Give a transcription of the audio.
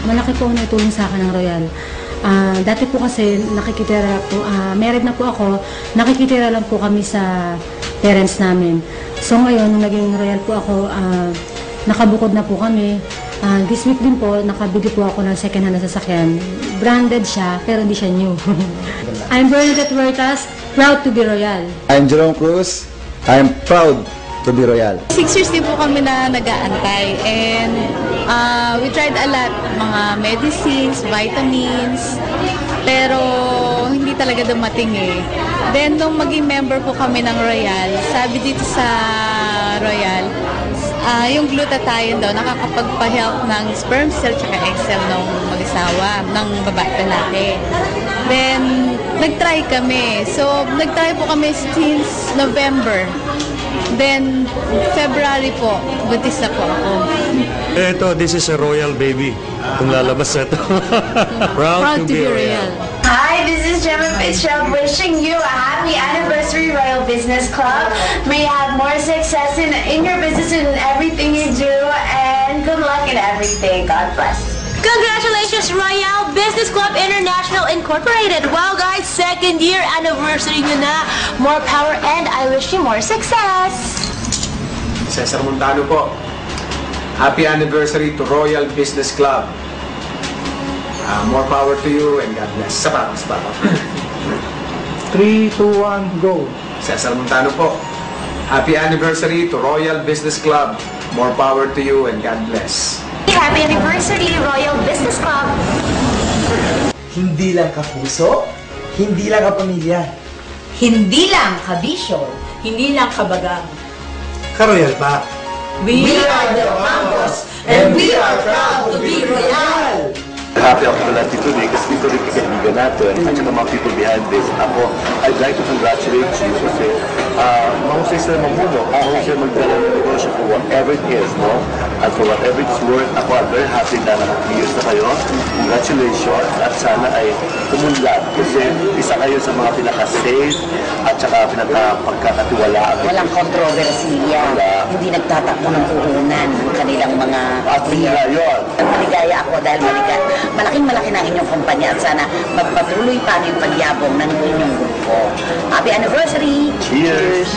malaki po ang naitulong sa akin ng Royal. Dati po kasi nakikitira po, married na po ako, nakikitira lang po kami sa parents namin. So ngayon, nung naging Royal po ako, nakabukod na po kami. This week din po, nakabili po ako ng second hand na sasakyan. Branded siya, pero hindi siya new. I'm Bernadette Huertas, proud to be Royal. I'm Jerome Cruz. I'm proud to be Royal. 6 years din po kami na nag-aantay and we tried a lot, mga medicines, vitamins, pero hindi talaga dumating eh. Then nung maging member po kami ng Royal, sabi dito sa Royal, yung glutathione daw nakakapagpa-help ng sperm cell at egg cell ng mag-asawa, ng babae lalaki. Then nag-try kami. So nag-try po kami since November. Then, February po, buntis na po ako. Ito, this is a royal baby. Kung lalabas na ito. Proud to be royal. Hi, this is Gemma Fitzgerald wishing you a happy anniversary, Royal Business Club. May you have more success in your business and in everything you do, and good luck in everything. God bless. Congratulations, Royal Business Club International Incorporated. Wow, guys, second year anniversary nyo na. More power and I wish you more success. Cesar Montano po. Happy anniversary to Royal Business Club. More power to you and God bless. Sa 3, 2, 1, go. Cesar Montano po. Happy anniversary to Royal Business Club. More power to you and God bless. Happy anniversary, Royal Business Club. Hindi lang kapuso, hindi lang kapamilya. Hindi lang kabisyo, hindi lang kabagang. Ka-Royal pa. We are the Mangos, and we are proud to be Royal! Happy ako pala dito kasi dito rin kaibigan natin at saka mga people behind this. Ako, I'd like to congratulate you kasi mahusay sila mamuno, mahusay sila magdala ng negosyo for whatever it is, no? And for whatever it's worth, ako I'm very happy na years na kayo. Congratulations at sana ay kumunlad kasi isa kayo sa mga pinaka-safe at saka pinaka-pagkakatiwalaan. Walang kontrobersiya, hindi nagtatakbo ng puhunan ng kanilang mga patriya yun. Maligaya ako dahil malaking-malaki na inyong kumpanya at sana magpatuloy pa yung pagyabong ng inyong grupo. Happy anniversary! Cheers!